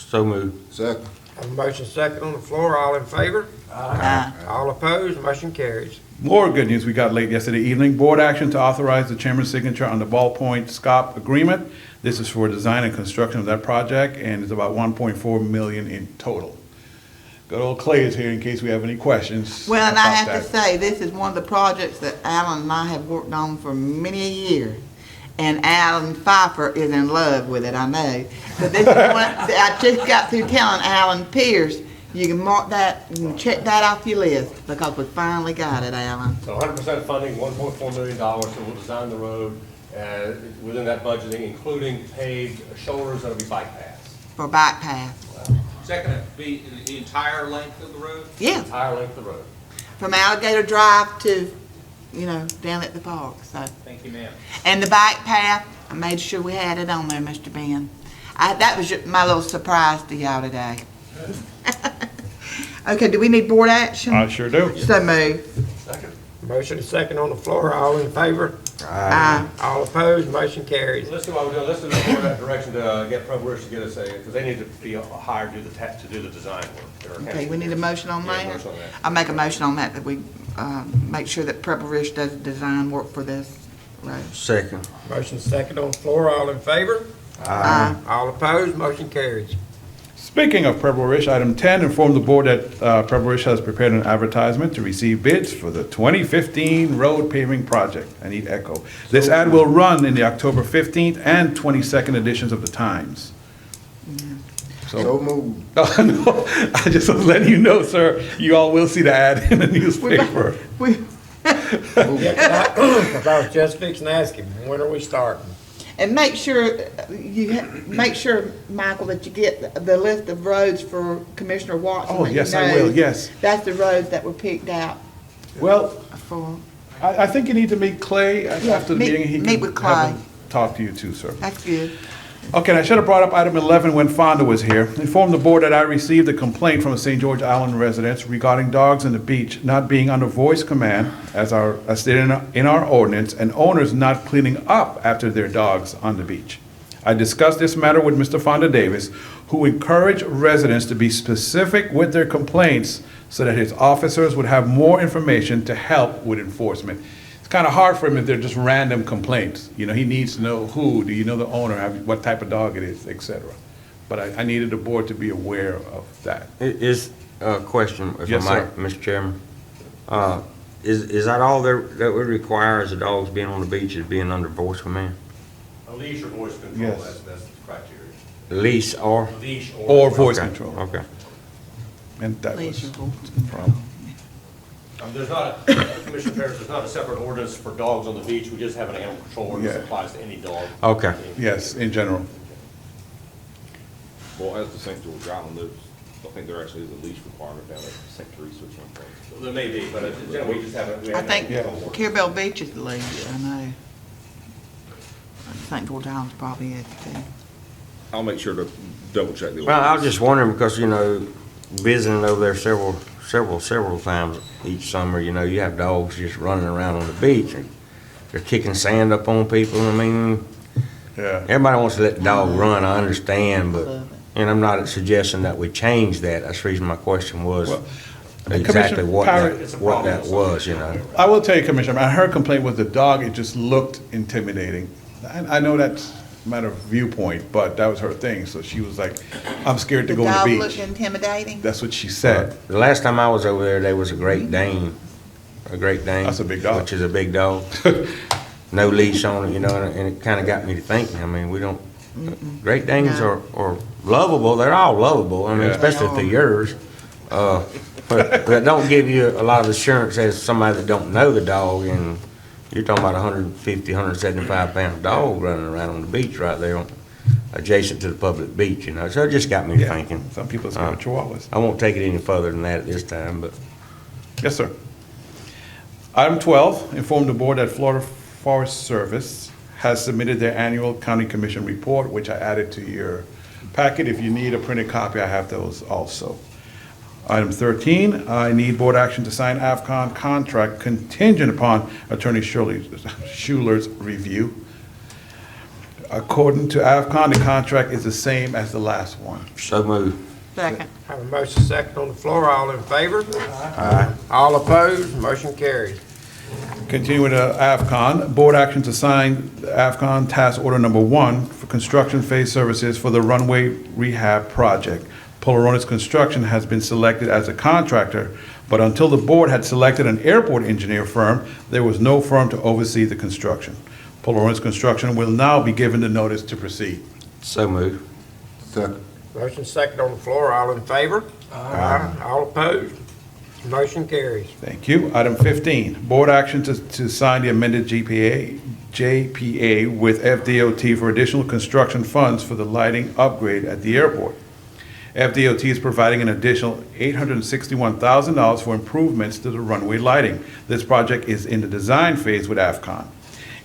So moved. Second. Have a motion second on the floor. All in favor? Aye. All opposed? Motion carries. More good news we got late yesterday evening. Board action to authorize the chairman's signature on the Ballpoint SCOP agreement. This is for design and construction of that project, and it's about $1.4 million in total. Good old Clay is here in case we have any questions. Well, and I about have to that. say, this is one of the projects that Alan and I have worked on for many a year. And Alan Pfeiffer is in love with it, I know. But this is one, I just got through telling Alan Pierce, you can mark that, you can check that off your list, because we finally got it, Alan. So 100% funding, $1.4 million, so we'll design the road within that budgeting, including paved shoulders, that'll be bike paths. For bike path. Is that gonna be the entire length of the road? Yeah, Entire length of the road. from Alligator Drive to, down at the park, so. Thank you, ma'am. And the bike path, I made sure we had it on there, Mr. Ben. That was my little surprise to y'all today. Okay, do we need board action? I sure do. So move. Second. Motion second on the floor. All in favor? Aye. All opposed? Motion carries. Let's do what we're doing, let's do the board that direction to get ProBridge to get us because they need to be hired to do the design work. Okay, we need a motion on Yeah, that? motion on that. I'll make a motion on that we make sure that Purple Ridge does the design work for this road. Second. Motion second on the floor. All in favor? Aye. All opposed? Motion carries. Speaking of Purple Ridge, item 10, inform the board that Purple Ridge has prepared an advertisement to receive bids for the 2015 road paving project. I need echo. This ad will run in the October 15th and 22nd editions of the Times. So moved. No, I just was letting you know, sir, you all will see the ad in the newspaper. Because I was just fixing to ask him, when are we starting? And make sure, make sure, Michael, that you get the list of roads for Commissioner Watson. Oh, that you yes, I know. will, yes. That's the roads that were picked out Well, for, I think you need to meet Clay Yeah, after the meet- meeting. He meet can with have him Clay. talk to you too, sir. that's good. Okay, and I should have brought up item 11 when Fonda was here. Inform the board that I received a complaint from a St. George Island residents regarding dogs on the beach not being under voice command, as stated in our ordinance, and owners not cleaning up after their dogs on the beach. I discussed this matter with Mr. Fonda Davis, who encouraged residents to be specific with their complaints so that his officers would have more information to help with enforcement. It's kind of hard for him if they're just random complaints. He needs to know who, do you know the owner, what type of dog it is, et cetera. But I needed the board to be aware of that. Is a question, if Yes, I might, sir. Mr. Chairman. Is that all that would require is the dogs being on the beach is being under voice command? A leash or voice control, Yes. that's the criteria. Leash or? Leash Or voice Okay, control. Okay. And that Please, was your vote. the problem. There's not, Commissioner Parrish, there's not a separate ordinance for dogs on the beach, we just have an animal control ordinance that Yeah. applies to any dog. Okay. Yes, in general. Well, as the St. George Island, I think there actually is a leash requirement down at St. Teresa or something. There may be, but generally we just have we I have an think animal control ordinance. Carabel Beach is the least, I know. St. George Island's probably it too. I'll make sure to double check the. Well, I was just wondering because, visiting over there several times each summer, you have dogs just running around on the beach and they're kicking sand up on people. I mean, Yeah. everybody wants to let the dog run, I understand, and I'm not suggesting that we change that. That's the reason my question was Well, exactly Commissioner what Parrott- that was. I will tell you, Commissioner, her complaint was the dog, it just looked intimidating. I know that's a matter of viewpoint, but that was her thing, so she was like, I'm scared to go on dog the looked beach. intimidating? That's what she said. The last time I was over there was a Great Dane. That's a big dog. Which is a big dog. No leash on it, and it kind of got me to thinking. I mean, we don't, Great Danes No. are lovable. They're all lovable. I mean, Yeah. especially if they're yours. But it don't give you a lot of assurance as somebody that don't know the dog, and you're talking about 150, 175-pound dog running around on the beach right there adjacent to the public beach, So it just got me Yeah. thinking. Some people are scared of chihuahuas. I won't take it any further than that at this time, but Yes, sir. Item 12, inform the board that Florida Forest Service has submitted their annual county commission report, which I added to your packet. If you need a printed copy, I have those also. Item 13, I need board action to sign AFCON contract contingent upon Attorney Schuler's review. According to AFCON, the contract is the same as the last one. So moved. Second. Have a motion second on the floor, all in favor? Aye. All opposed, motion carries. Continuing to AFCON, board action to sign the AFCON task order number 1 for construction phase services for the runway rehab project. Polaronis Construction has been selected as a contractor, but until the board had selected an airport engineer firm, there was no firm to oversee the construction. Polaronis Construction will now be given the notice to proceed. So moved. Second. Motion second on the floor, all in favor? Aye. All opposed, motion carries. Thank you. Item 15, board action to sign the amended JPA with FDOT for additional construction funds for the lighting upgrade at the airport. FDOT is providing an additional $861,000 for improvements to the runway lighting. This project is in the design phase with AFCON.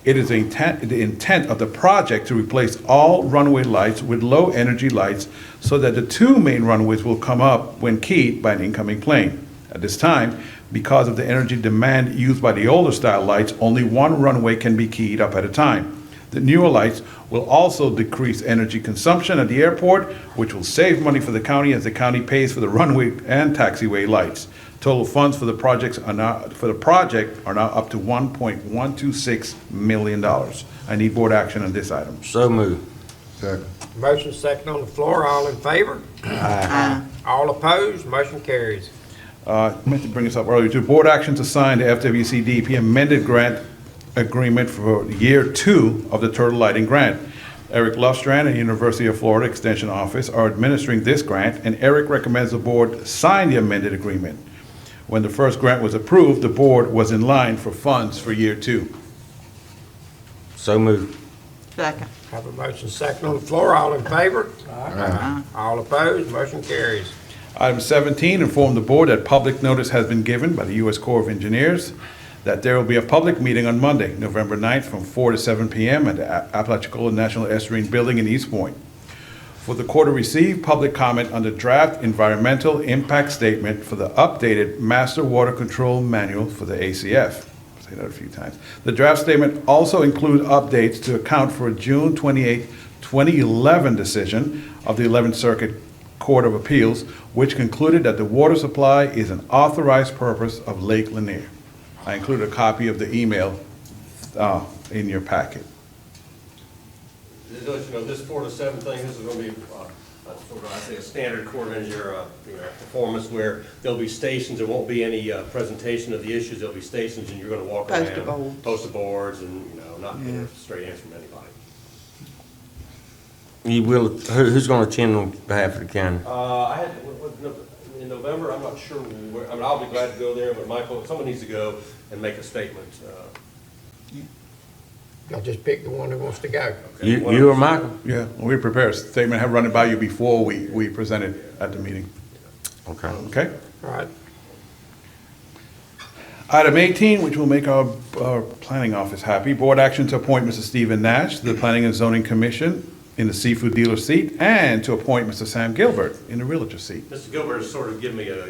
It is the intent of the project to replace all runway lights with low-energy lights so that the 2 main runways will come up when keyed by an incoming plane. At this time, because of the energy demand used by the older style lights, only 1 runway can be keyed up at a time. The newer lights will also decrease energy consumption at the airport, which will save money for the county as the county pays for the runway and taxiway lights. Total funds for the project are now up to $1.126 million. I need board action on this item. So moved. Second. Motion second on the floor, all in favor? Aye. All opposed, motion carries. I meant to bring this up earlier too. Board action to sign the FWC DEP amended grant agreement for year 2 of the turtle lighting grant. Eric Lustrand and University of Florida Extension Office are administering this grant, and Eric recommends the board sign the amended agreement. When the first grant was approved, the board was in line for funds for year 2. So moved. Second. Have a motion second on the floor, all in favor? Aye. All opposed, motion carries. Item 17, inform the board that public notice has been given by the U.S. Corps of Engineers that there will be a public meeting on Monday, November 9th, from 4 to 7 p.m. at the Apalachicola National Estuarine Building in East Point. For the court to receive public comment on the draft environmental impact statement for the updated Master Water Control Manual for the ACF. I'll say that a few times. The draft statement also includes updates to account for a June 28, 2011 decision of the 11th Circuit Court of Appeals, which concluded that the water supply is an authorized purpose of Lake Lanier. I included a copy of the email in your packet. This 4 to 7 thing, this is going to be, a standard Corps of Engineer, performance where there'll be stations, there won't be any presentation of the issues, there'll be stations and you're going to walk around. Poster boards. Poster boards and, not get a straight answer from anybody. You will, who's going to attend on behalf of the county? I had, in November, I'm not sure where, I'll be glad to go there, but Michael, someone needs to go and make a statement. Y'all just pick the one who wants to go. You or Michael? Yeah, we prepare a statement, have run it by you before we present it at the meeting. Okay. Okay? All right. Item 18, which will make our planning office happy, board action to appoint Mr. Stephen Nash to the Planning and Zoning Commission in the seafood dealer seat, and to appoint Mr. Sam Gilbert in the realtor seat. Mr. Gilbert has sort of given me a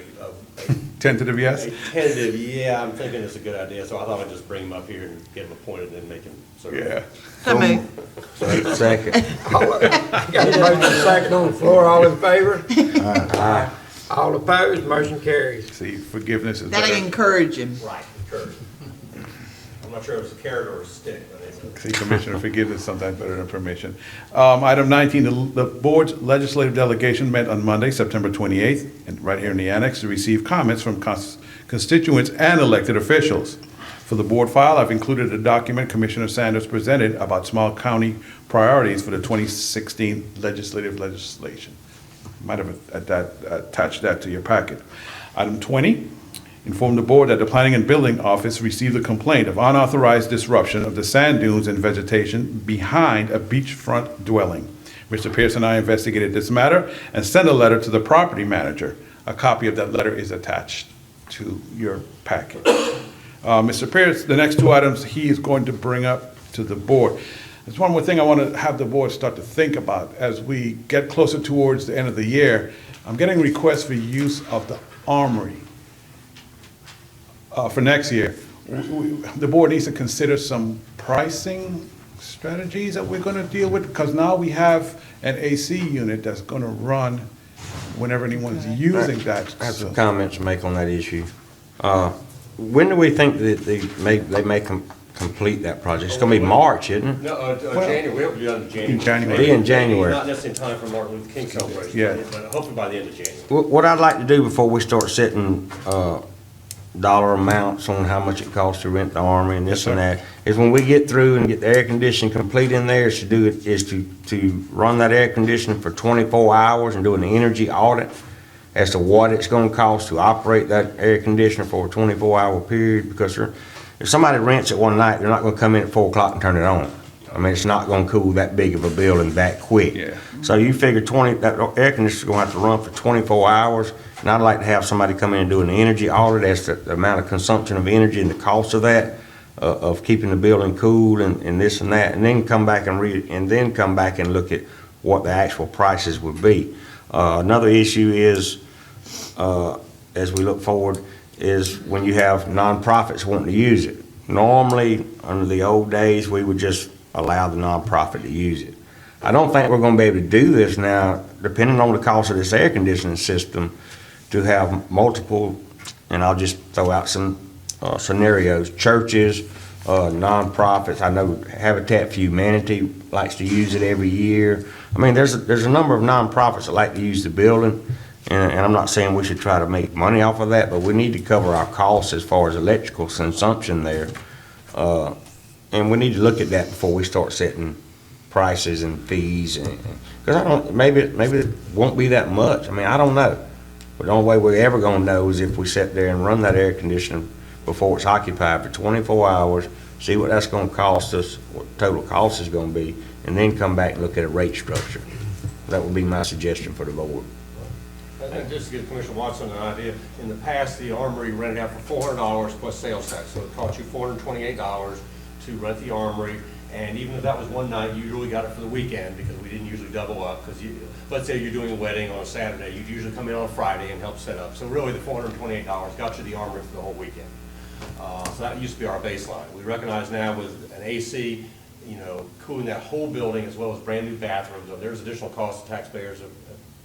Tentative yes? tentative, yeah, I'm thinking it's a good idea, so I thought I'd just bring him up here and get him appointed and then make him sort of. Yeah. So moved. Second. Got a motion second on the floor, all in favor? Aye. All opposed, motion carries. See, forgiveness is That'll better. encourage him. Right, encouraging. I'm not sure if it's a carrot or a stick, but it's a. See, Commissioner, forgiveness is sometimes better than permission. Item 19, the board's legislative delegation met on Monday, September 28th, and right here in the annex, to receive comments from constituents and elected officials. For the board file, I've included a document Commissioner Sanders presented about small county priorities for the 2016 legislation. Might have attached that to your packet. Item 20, inform the board that the Planning and Building Office received a complaint of unauthorized disruption of the sand dunes and vegetation behind a beachfront dwelling. Mr. Pierce and I investigated this matter and sent a letter to the property manager. A copy of that letter is attached to your packet. Mr. Pierce, the next 2 items he is going to bring up to the board. There's one more thing I want to have the board start to think about as we get closer towards the end of the year. I'm getting requests for use of the armory for next year. The board needs to consider some pricing strategies that we're gonna deal with? Because now we have an AC unit that's gonna run whenever anyone's using that. I have So- some comments to make on that issue. When do we think that they may complete that project? It's gonna be March, isn't it? No, January, we'll be done in January. In January. Be in January. Not necessarily in time for Martin Luther King celebration, Yeah. but hopefully by the end of January. What I'd like to do before we start setting, dollar amounts on how much it costs to rent the Armory and this and that, is when we get through and get the air conditioning complete in there, is to run that air conditioning for 24 hours and do an energy audit as to what it's gonna cost to operate that air conditioner for a 24-hour period, because if somebody rents it one night, they're not gonna come in at 4 o'clock and turn it on. I mean, it's not gonna cool that big of a building that quick. Yeah. So you figure that air conditioner's gonna have to run for 24 hours, and I'd like to have somebody come in and do an energy audit as to the amount of consumption of energy and the cost of that, of keeping the building cool and this and that, and then come back and come back and look at what the actual prices would be. Another issue is, as we look forward, is when you have nonprofits wanting to use it. Normally, under the old days, we would just allow the nonprofit to use it. I don't think we're gonna be able to do this now, depending on the cost of this air conditioning system, to have multiple, and I'll just throw out some scenarios, churches, nonprofits. I know Habitat for Humanity likes to use it every year. I mean, there's a number of nonprofits that like to use the building, and I'm not saying we should try to make money off of that, but we need to cover our costs as far as electrical consumption there. And we need to look at that before we start setting prices and fees, because maybe it won't be that much. I mean, I don't know. But the only way we're ever gonna know is if we sit there and run that air conditioner before it's occupied for 24 hours, see what that's gonna cost us, what the total cost is gonna be, and then come back and look at a rate structure. That would be my suggestion for the board. And just to give Commissioner Watson an idea, in the past, the Armory rented out for $400 plus sales tax, so it cost you $428 to rent the Armory, and even if that was one night, you really got it for the weekend, because we didn't usually double up, because let's say you're doing a wedding on a Saturday, you'd usually come in on a Friday and help set up, so really the $428 got you the Armory for the whole weekend. So that used to be our baseline. We recognize now with an AC, cooling that whole building as well as brand-new bathrooms, there's additional costs the taxpayers have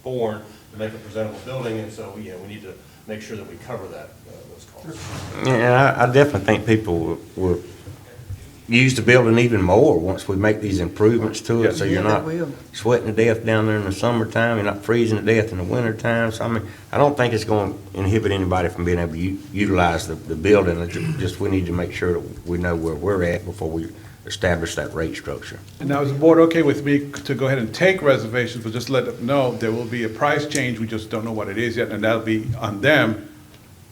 borne to make a presentable building, and so, we need to make sure that we cover those costs. And I definitely think people will use the building even more once we make these improvements to it, so you're Yeah, not they will. sweating to death down there in the summertime, you're not freezing to death in the wintertime. So I mean, I don't think it's going to inhibit anybody from being able to utilize the building. It's just we need to make sure that we know where we're at before we establish that rate structure. And now, is the board okay with me to go ahead and take reservations, but just let them know there will be a price change, we just don't know what it is yet, and that'll be on them.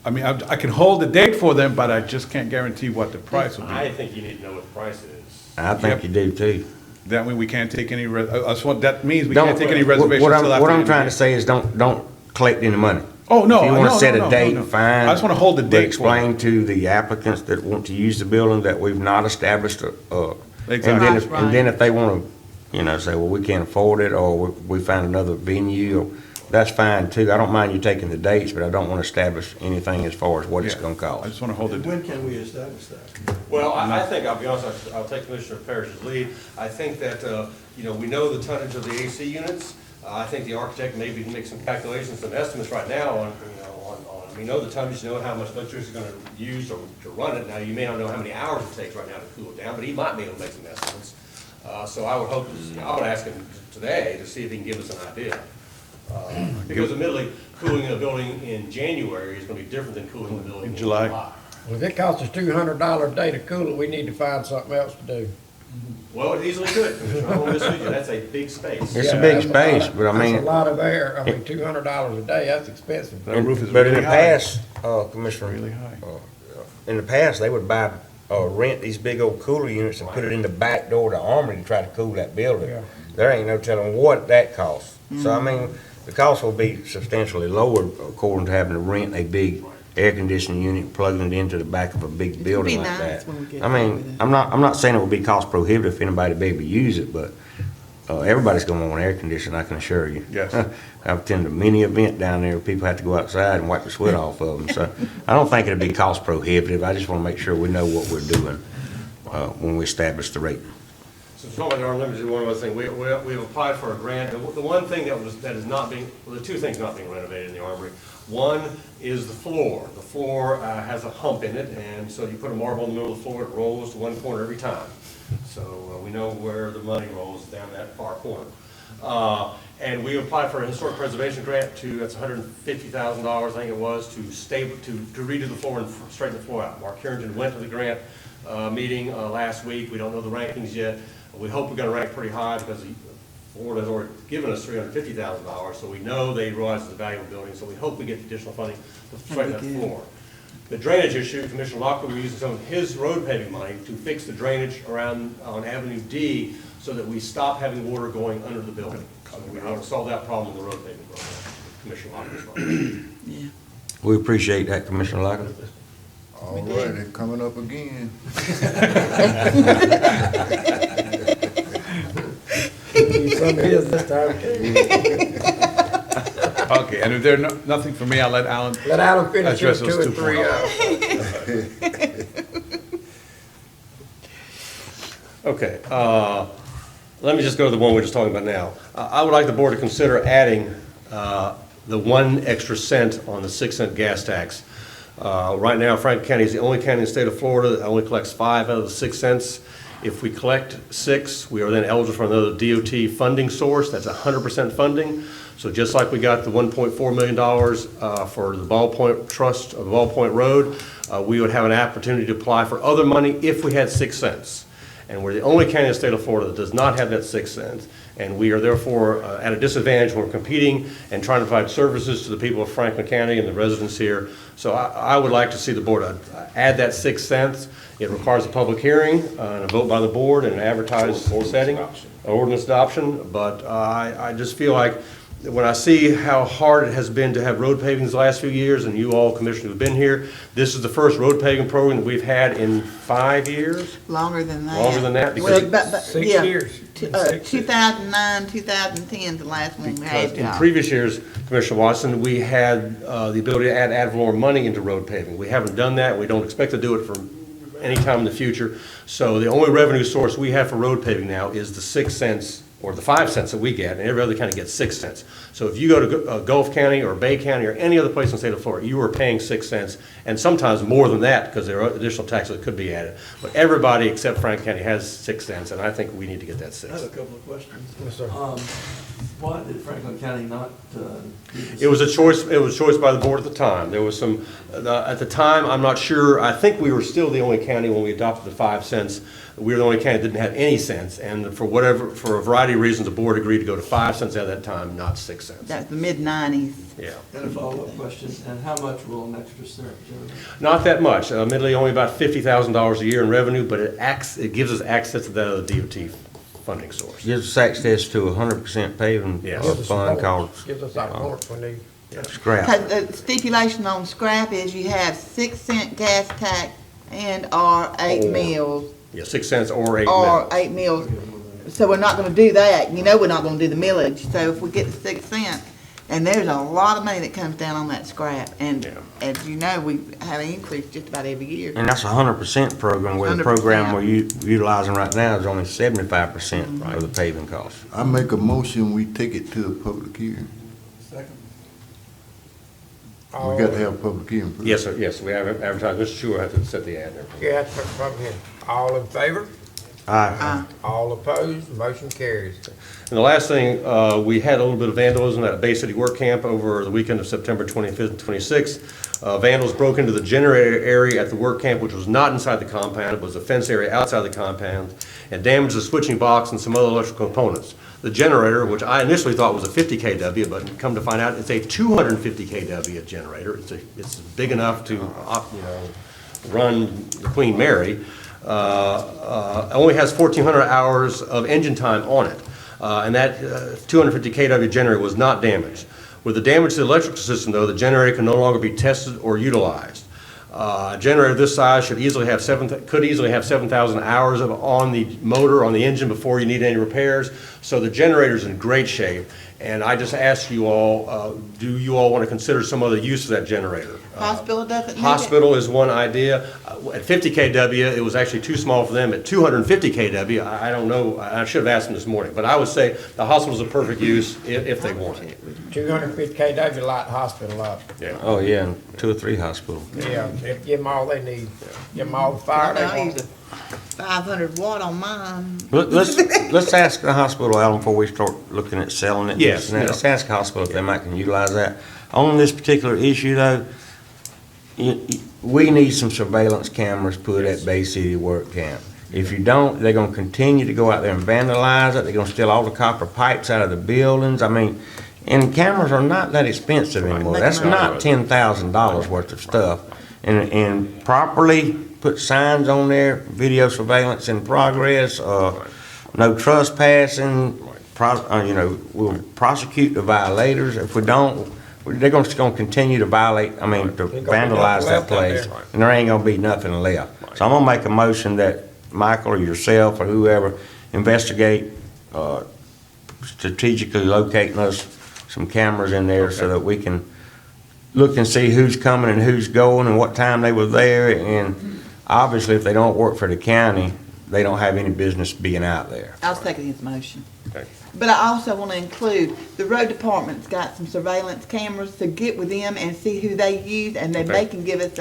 I mean, I can hold the date for them, but I just can't guarantee what the price will I be. think you need to know what the price is. I think Yep. you do too. That way we can't take any, that means we can't take any reservations What until after. I'm the end trying of to the year. say is don't collect any money. Oh, no, If you want no, to set no, a date, no. fine. I just want to hold the But date for explain to the applicants that want to use the building that we've not established and Exactly. then if they want to, say, well, we can't afford it, or we find another venue, or that's fine too. I don't mind you taking the dates, but I don't want to establish anything as far as what it's Yeah. going to I cost. just want to hold it. When can we establish that? Well, I think, I'll be honest, I'll take Commissioner Parrish's lead. I think that, we know the tonnage of the AC units. I think the architect maybe can make some calculations, some estimates right now on, we know the tonnage, know how much electricity is going to use to run it. Now, you may not know how many hours it takes right now to cool it down, but he might be able to make some estimates. So I would hope, I would ask him today to see if he can give us an idea. Because admittedly, cooling a building in January is going to be different than cooling the building in July. July. Well, if it costs us $200 a day to cool it, we need to find something else to do. Well, it easily could, Commissioner, I won't mislead you, that's a big space. It's a Yeah, big that's a lot space, of- but I mean. That's a lot of air, $200 a day, that's expensive. That roof is But in really the high. past, Commissioner. Really high. In the past, they would rent these big old cooler units and put it in the back door of the Armory to try to cool that building. Yeah. There ain't no telling what that costs. So I mean, the cost will be substantially lower according to having to rent a big air conditioning unit, plugging it into the back of a big It's gonna building be like nice that. when we get I through mean, with it. I'm not saying it would be cost prohibitive if anybody be able to use it, but everybody's gonna want air conditioning, I can assure you. Yes. I've attended many event down there where people have to go outside and wipe the sweat off of them. So I don't think it'd be cost prohibitive. I just want to make sure we know what we're doing when we establish the rate. So talking about the unlimited, one other thing, we've applied for a grant. The one thing that is not being, well, the two things not being renovated in the Armory. One is the floor. The floor has a hump in it, and so you put a marble in the middle of the floor, it rolls to one corner every time. So we know where the money rolls, down that far corner. And we applied for a historic preservation grant that's $150,000, I think it was, to redo the floor and straighten the floor out. Mark Harrington went to the grant meeting last week. We don't know the rankings yet. We hope we're gonna rank pretty high because Florida's already given us $350,000, so we know they realize it's a valuable building, so we hope we get the additional funding to straighten that floor. The drainage issue, Commissioner Lockwood, we're using some of his road paving money to fix the drainage around on Avenue D so that we stop having water going under the building. So we want to solve that problem in the road paving program, Commissioner Lockwood's. Yeah. We appreciate that, Commissioner Lockwood. All right, they're coming up again. Some is this time. Okay, and if there's nothing for me, I'll let Alan. Let Alan finish Address his those 2 and 2 3. Okay, let me just go to the one we're just talking about now. I would like the board to consider adding the 1 extra cent on the 6-cent gas tax. Right now, Franklin County is the only county in the state of Florida that only collects 5 out of the 6 cents. If we collect 6, we are then eligible for another DOT funding source. That's 100% funding. So just like we got the $1.4 million for the Ballpoint Trust of Ballpoint Road, we would have an opportunity to apply for other money if we had 6 cents. And we're the only county in the state of Florida that does not have that 6 cents. And we are therefore at a disadvantage when we're competing and trying to provide services to the people of Franklin County and the residents here. So I would like to see the board add that 6 cents. It requires a public hearing and a vote by the board and an advertised setting, ordinance adoption. But I just feel like when I see how hard it has been to have road paving the last few years, and you all commissioners have been here, this is the first road paving program that we've had in 5 years. Longer than that. Longer than that, Well, because- but 6 yeah, years. 2009, 2010 is the last one we Because had, in y'all. previous years, Commissioner Watson, we had the ability to add ad valorem money into road paving. We haven't done that. We don't expect to do it for any time in the future. So the only revenue source we have for road paving now is the 6 cents or the 5 cents that we get, and every other county gets 6 cents. So if you go to Gulf County or Bay County or any other place in the state of Florida, you are paying 6 cents, and sometimes more than that, because there are additional taxes that could be added. But everybody except Franklin County has 6 cents, and I think we need to get that I have 6. a couple of questions. Yes, sir. Why did Franklin County not do the It was a choice by the board at the time. There was some, at the time, I'm not sure, I think we were still the only county when we adopted the 5 cents. We were the only county that didn't have any cents, and for a variety of reasons, the board agreed to go to 5 cents at that time, not 6 cents. That's the mid-90s. Yeah. And a follow-up question, and how much will an extra cent generate? Not that much, admittedly, only about $50,000 a year in revenue, but it gives us access to that other DOT funding source. Gives us access to 100% paving Yes. Gives us fund support. called Gives us our support when they. scrap. Because the stipulation on scrap is you have 6-cent gas tax and/or 8 Or- meals, Yeah, 6 cents or 8 or mils. 8 meals. So we're not gonna do that. You know we're not gonna do the millage. So if we get the 6 cents, and there's a lot of money that comes down on that scrap. And Yeah. as you know, we have an increase just about every year. And that's a 100% program, where the 100%. program we're utilizing right now is only 75% of the paving cost. I make a motion, we take it to a public hearing. Second. We got to have a public hearing first. Yes, sir, yes, we have advertised, Mr. Schuler had to set the ad there. Yeah, that's what I'm here. All in favor? Aye. All opposed? Motion carries. And the last thing, we had a little bit of vandalism at Bay City Work Camp over the weekend of September 25th and 26th. Vandals broke into the generator area at the work camp, which was not inside the compound. It was a fence area outside the compound, and damaged the switching box and some other electrical components. The generator, which I initially thought was a 50 kW, but come to find out it's a 250 kW generator. It's big enough to, run the Queen Mary. Only has 1,400 hours of engine time on it, and that 250 kW generator was not damaged. With the damage to the electrical system, though, the generator can no longer be tested or utilized. A generator this size could easily have 7,000 hours on the motor, on the engine, before you need any repairs. So the generator's in great shape, and I just ask you all, do you all want to consider some other use of that generator? Hospital doesn't need it. Hospital is one idea. At 50 kW, it was actually too small for them. At 250 kW, I don't know, I should have asked them this morning, but I would say the hospital's a perfect use if they want it. 250 kW light the hospital up. Yeah. Oh, yeah, and 2 or 3 hospitals. Yeah, give them all they need. Give them all the fire they I use want. a 500 watt on mine. Let's ask the hospital, Alan, before we start looking at selling it. Yes, And that. yeah. Let's ask the hospital if they might can utilize that. On this particular issue, though, we need some surveillance cameras put at Bay City Work Camp. If you don't, they're gonna continue to go out there and vandalize it, they're gonna steal all the copper pipes out of the buildings, I mean, and cameras are not that expensive anymore, that's not $10,000 worth of stuff. And properly put signs on there, video surveillance in progress, no trespassing, we'll prosecute the violators, if we don't, they're just gonna continue to violate, to vandalize that place, and there ain't gonna be nothing left. So I'm gonna make a motion that Michael or yourself or whoever investigate, strategically locating us some cameras in there so that we can look and see who's coming and who's going and what time they were there, and obviously if they don't work for the county, they don't have any business being out there. I'll second his motion. Okay. But I also want to include, the road department's got some surveillance cameras, to get with them and see who they use, and then they Okay. can give us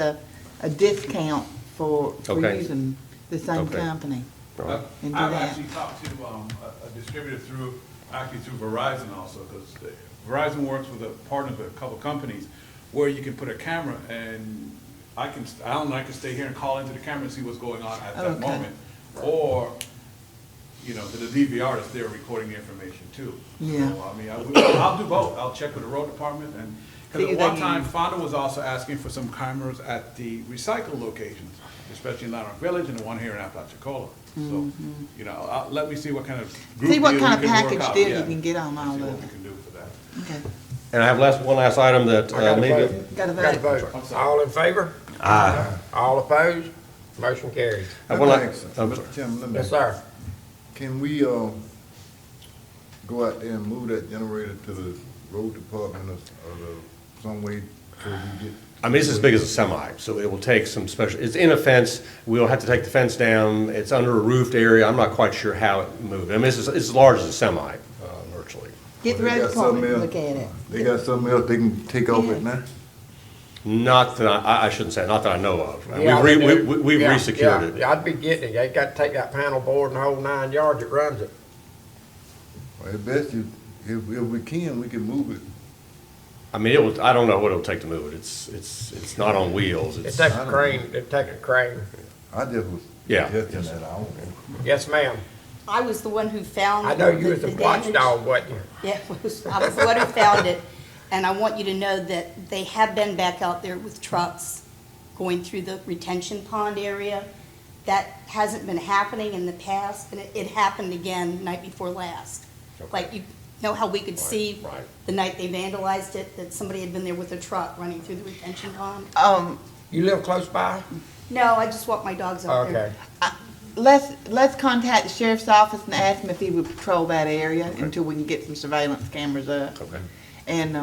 a discount for Okay. using the same Okay. company. Right. And do I've that. actually talked to a distributor through Verizon also, because Verizon works with a partner with a couple companies where you can put a camera and Alan and I can stay here and call into the camera and see what's going on at that Okay. moment. Or, to the DVR that's there recording the information too. Yeah. So, I'll do both. I'll check with the road department and, See because if at they one time, can- Fonda was also asking for some cameras at the recycle locations, especially in Lanark Village and the one here in Apalachicola. So, let me see what kind of group See what deal kind we of can work package out. deal Yeah. you can get on all See of what we it. can do for that. Okay. And I have one last item that I gotta maybe, vote. Got to Got to vote. vote. All in favor? Aye. All opposed? Motion carries. I have one Let me last, ask you, Mr. Chairman, let me Yes, ask sir. Can we, go out there and move that generator to the road department or some way so we get? it's as big as a semi, so it will take some special, it's in a fence, we'll have to take the fence down, it's under a roofed area, I'm not quite sure how it moved. It's as large as a semi, virtually. Get the They road got department to something look at it. They got something else they can take off it now? Not that I shouldn't say, not that I know of. Yeah, We've they do. we've Yeah, resecured yeah. it. Yeah, I'd be getting it. They got to take that panel board and the whole 9 yards that runs it. Well, at best, if we can move it. I don't know what it'll take to move it, it's not on wheels, It it's, takes a crane, it takes a crane. I just was Yeah. suggesting that, I don't know. Yes, ma'am. I was the one who found. I know you was the the damage. watchdog, wasn't you? Yeah, I was the one who found it, and I want you to know that they have been back out there with trucks going through the retention pond area. That hasn't been happening in the past, and it happened again night before last. Like, you know how we could see right. the night they vandalized it, that somebody had been there with a truck running through the retention pond? You live close by? No, I just walk my dogs out there. Okay. Let's contact the sheriff's office and ask him if he would patrol that area until we can get some surveillance cameras up. Okay. And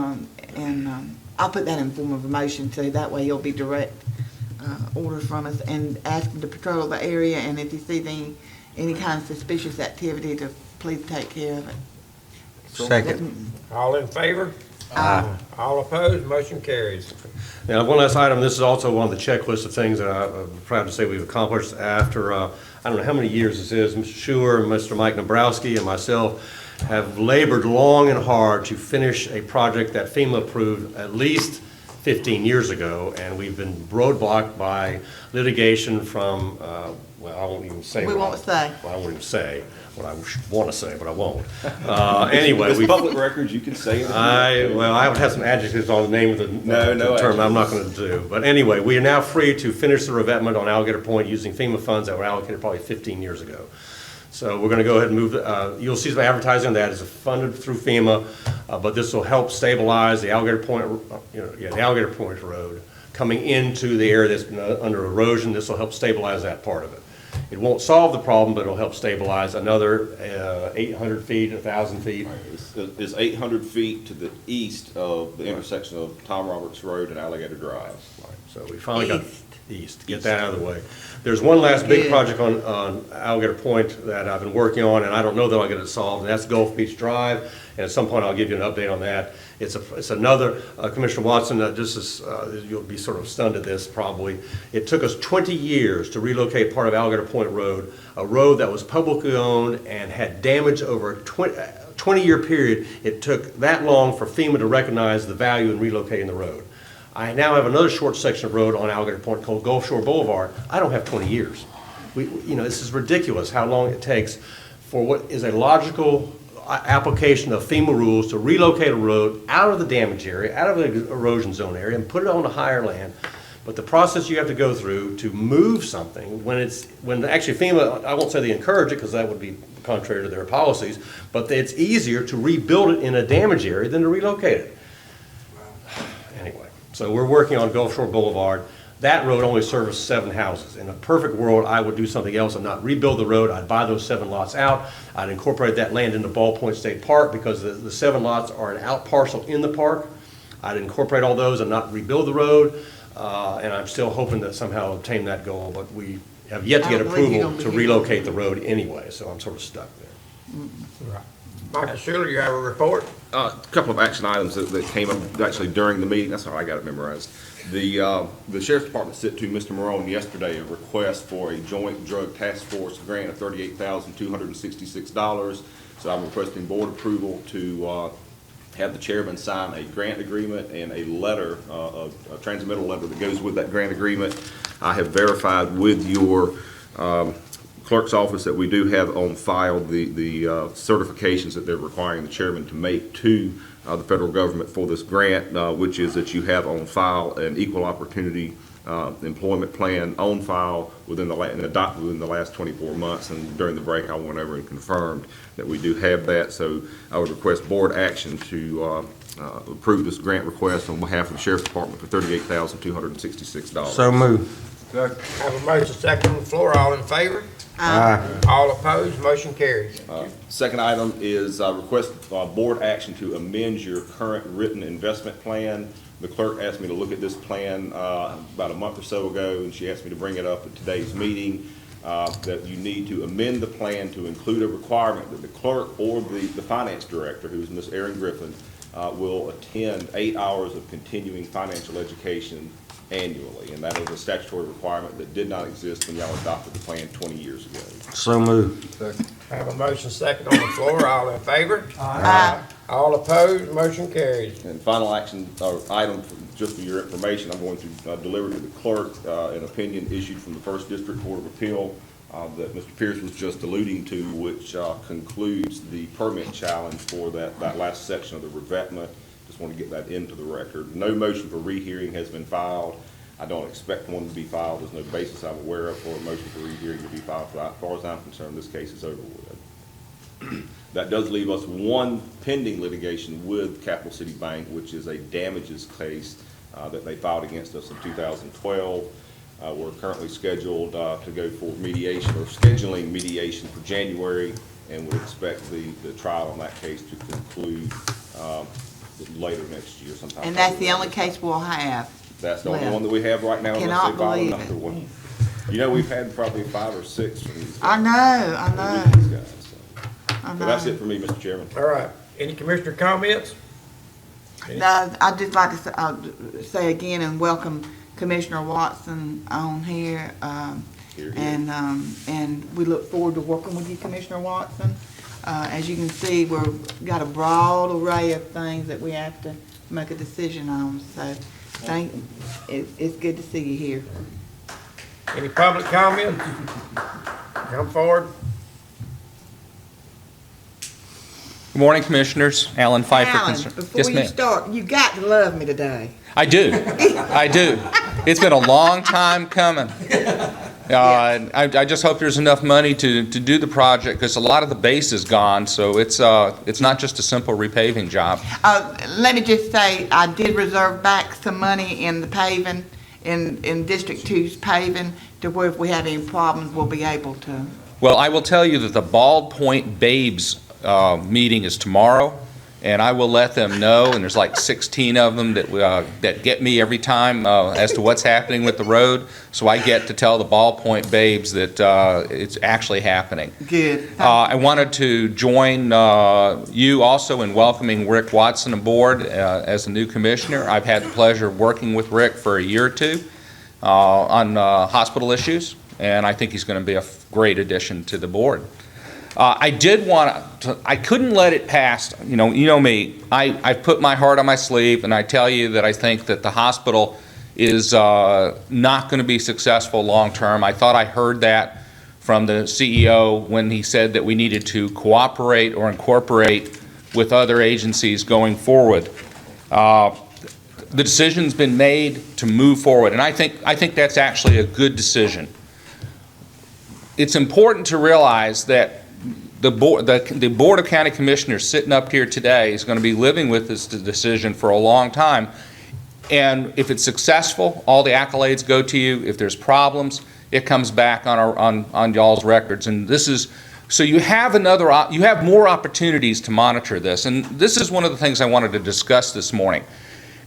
I'll put that in form of a motion too, that way you'll be direct, orders from us, and ask him to patrol the area, and if he sees any kind of suspicious activity, to please take care of it. Second. All in favor? Aye. All opposed? Motion carries. Now, one last item, this is also one of the checklist of things that I'm proud to say we've accomplished after, I don't know how many years this is, Mr. Schuer and Mr. Mike Nabrowski and myself have labored long and hard to finish a project that FEMA approved at least 15 years ago, and we've been roadblocked by litigation from, well, I won't even say. We what I- won't say. Well, I won't even say what I want to say, but I won't. Anyway, It's we. public records, you can say it. I would have some adjectives on the name of the No term I'm not adjectives. going to do. But anyway, we are now free to finish the revetment on Alligator Point using FEMA funds that were allocated probably 15 years ago. So we're going to go ahead and move, you'll see some advertising on that. It's funded through FEMA, but this will help stabilize the Alligator Point, the Alligator Point Road coming into the area that's been under erosion. This will help stabilize that part of it. It won't solve the problem, but it'll help stabilize another 800 feet, 1,000 feet. It's 800 feet to the east of the intersection of Tom Roberts Road and Alligator Drive. So we finally got East. east, get that out of the way. There's one last big Good. project on Alligator Point that I've been working on, and I don't know that I'll get it solved, and that's Gulf Beach Drive. And at some point, I'll give you an update on that. It's another, Commissioner Watson, this is, you'll be sort of stunned at this probably. It took us 20 years to relocate part of Alligator Point Road, a road that was publicly owned and had damage over a 20-year period. It took that long for FEMA to recognize the value in relocating the road. I now have another short section of road on Alligator Point called Gulf Shore Boulevard. I don't have 20 years. This is ridiculous how long it takes for what is a logical application of FEMA rules to relocate a road out of the damage area, out of the erosion zone area, and put it on a higher land. But the process you have to go through to move something, when actually FEMA, I won't say they encourage it because that would be contrary to their policies, but it's easier to rebuild it in a damage area than to relocate it. Anyway, so we're working on Gulf Shore Boulevard. That road only services 7 houses. In a perfect world, I would do something else and not rebuild the road. I'd buy those 7 lots out. I'd incorporate that land into Ball Point State Park because the 7 lots are an out parcel in the park. I'd incorporate all those and not rebuild the road. And I'm still hoping to somehow obtain that goal, but we have yet to get I don't believe you're approval gonna to be- relocate the road anyway, so I'm sort of stuck there. Michael Schuler, you have a report? A couple of action items that came up actually during the meeting. That's how I got it memorized. The Sheriff's Department sent to Mr. Morone yesterday a request for a joint drug task force grant of $38,266. So I'm requesting board approval to have the chairman sign a grant agreement and a letter, a transmittal letter that goes with that grant agreement. I have verified with your clerk's office that we do have on file the certifications that they're requiring the chairman to make to the federal government for this grant, which is that you have on file an equal opportunity employment plan on file adopted within the last 24 months. And during the break, I went over and confirmed that we do have that. So I would request board action to approve this grant request on behalf of the Sheriff's Department for $38,266. So move. Have a motion second on the floor, all in favor? Aye. All opposed, motion carries. Second item is request board action to amend your current written investment plan. The clerk asked me to look at this plan about a month or so ago, and she asked me to bring it up at today's meeting, that you need to amend the plan to include a requirement that the clerk or the finance director, who is Ms. Erin Griffin, will attend 8 hours of continuing financial education annually, and that is a statutory requirement that did not exist when y'all adopted the plan 20 years ago. So move. Second. Have a motion second on the floor, all in favor? Aye. All opposed, motion carries. And final action, item, just for your information, I'm going to deliver to the clerk an opinion issued from the First District Court of Appeal that Mr. Pierce was just alluding to, which concludes the permit challenge for that last section of the revetment. Just want to get that into the record. No motion for rehearing has been filed. I don't expect one to be filed. There's no basis I'm aware of for a motion for rehearing to be filed. As far as I'm concerned, this case is over with. That does leave us one pending litigation with Capital City Bank, which is a damages case that they filed against us in 2012. We're currently scheduled to go for mediation or scheduling mediation for January, and we expect the trial on that case to conclude later next year sometime. And that's the only case we'll have. That's the only left. one that we have right now. Cannot unless they file believe another it. one. You know, we've had probably 5 or 6 from these guys. I know. With these guys, so. I So that's know. it for me, Mr. Chairman. All right, any commissioner comments? No, I'd just like to say again and welcome Commissioner Watson on here. Here, here. And we look forward to working with you, Commissioner Watson. As you can see, we've got a broad array of things that we have to make a decision on. So it's good to see you here. Any public comments? Come forward. Good morning, Commissioners. Alan Pfeiffer. Alan, before Yes, you ma'am. start, you got to love me today. I do. I do. It's been a long time coming. I just hope there's enough money to do the project, because a lot of the base is gone, so it's not just a simple repaving job. Let me just say, I did reserve back some money in the paving, in District 2's paving to where if we have any problems, we'll be able to? Well, I will tell you that the Bald Point Babes meeting is tomorrow, and I will let them know, and there's like 16 of them that get me every time as to what's happening with the road, so I get to tell the Bald Point Babes that it's actually happening. Good. I wanted to join you also in welcoming Rick Watson aboard as the new commissioner. I've had the pleasure of working with Rick for a year or two on hospital issues, and I think he's going to be a great addition to the board. I did want to, I couldn't let it pass, you know me, I put my heart on my sleeve, and I tell you that I think that the hospital is not going to be successful long-term. I thought I heard that from the CEO when he said that we needed to cooperate or incorporate with other agencies going forward. The decision's been made to move forward, and I think that's actually a good decision. It's important to realize that the Board of County Commissioners sitting up here today is going to be living with this decision for a long time. And if it's successful, all the accolades go to you. If there's problems, it comes back on y'all's records. And this is, so you have you have more opportunities to monitor this. And this is one of the things I wanted to discuss this morning.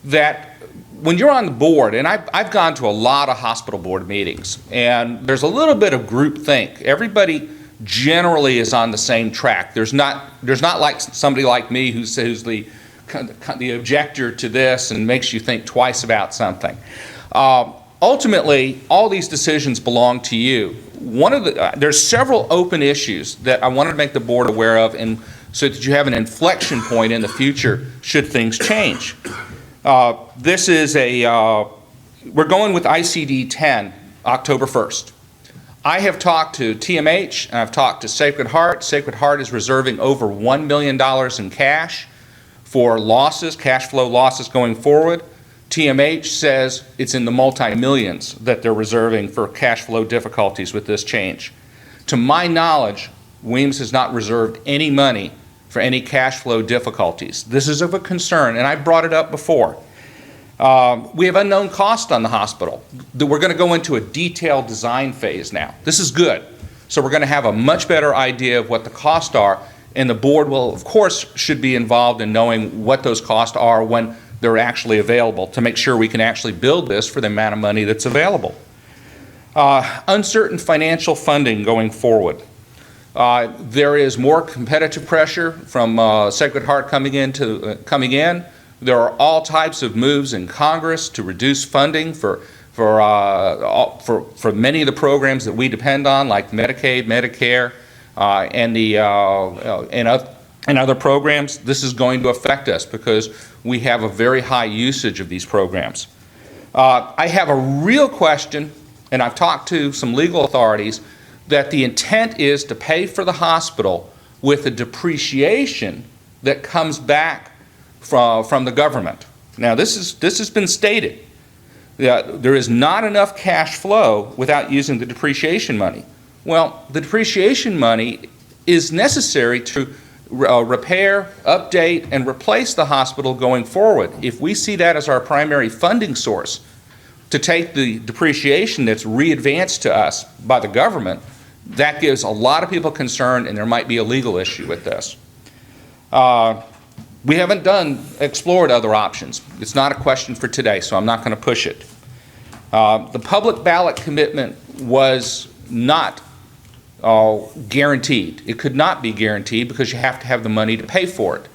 That when you're on the board, and I've gone to a lot of hospital board meetings, and there's a little bit of groupthink. Everybody generally is on the same track. There's not like somebody like me who's the objector to this and makes you think twice about something. Ultimately, all these decisions belong to you. There's several open issues that I wanted to make the board aware of, and so that you have an inflection point in the future should things change. This is we're going with ICD-10 October 1st. I have talked to TMH, and I've talked to Sacred Heart. Sacred Heart is reserving over $1 million in cash for losses, cash flow losses going forward. TMH says it's in the multi-millions that they're reserving for cash flow difficulties with this change. To my knowledge, Weems has not reserved any money for any cash flow difficulties. This is of a concern, and I brought it up before. We have unknown cost on the hospital. We're going to go into a detailed design phase now. This is good. So we're going to have a much better idea of what the costs are, and the board will, of course, should be involved in knowing what those costs are when they're actually available to make sure we can actually build this for the amount of money that's available. Uncertain financial funding going forward. There is more competitive pressure from Sacred Heart coming in. There are all types of moves in Congress to reduce funding for many of the programs that we depend on, like Medicaid, Medicare, and other programs. This is going to affect us because we have a very high usage of these programs. I have a real question, and I've talked to some legal authorities, that the intent is to pay for the hospital with a depreciation that comes back from the government. Now, this has been stated. There is not enough cash flow without using the depreciation money. Well, the depreciation money is necessary to repair, update, and replace the hospital going forward. If we see that as our primary funding source, to take the depreciation that's re-advanced to us by the government, that gives a lot of people concern, and there might be a legal issue with this. We haven't explored other options. It's not a question for today, so I'm not going to push it. The public ballot commitment was not guaranteed. It could not be guaranteed because you have to have the money to pay for it.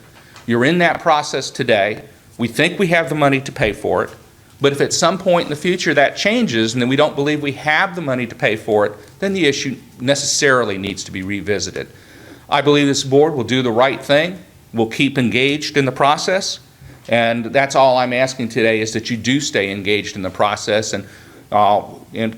You're in that process today. We think we have the money to pay for it, but if at some point in the future that changes and then we don't believe we have the money to pay for it, then the issue necessarily needs to be revisited. I believe this board will do the right thing. We'll keep engaged in the process, and that's all I'm asking today, is that you do stay engaged in the process and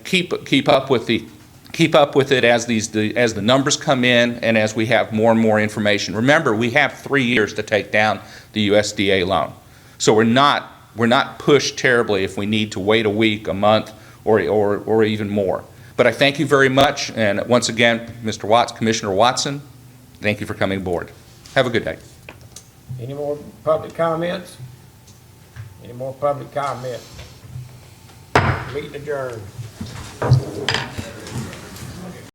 keep up with it as the numbers come in and as we have more and more information. Remember, we have 3 years to take down the USDA loan, so we're not pushed terribly if we need to wait a week, a month, or even more. But I thank you very much, and once again, Mr. Watts, Commissioner Watson, thank you for coming aboard. Have a good day. Any more public comments? Any more public comments? Meeting adjourned.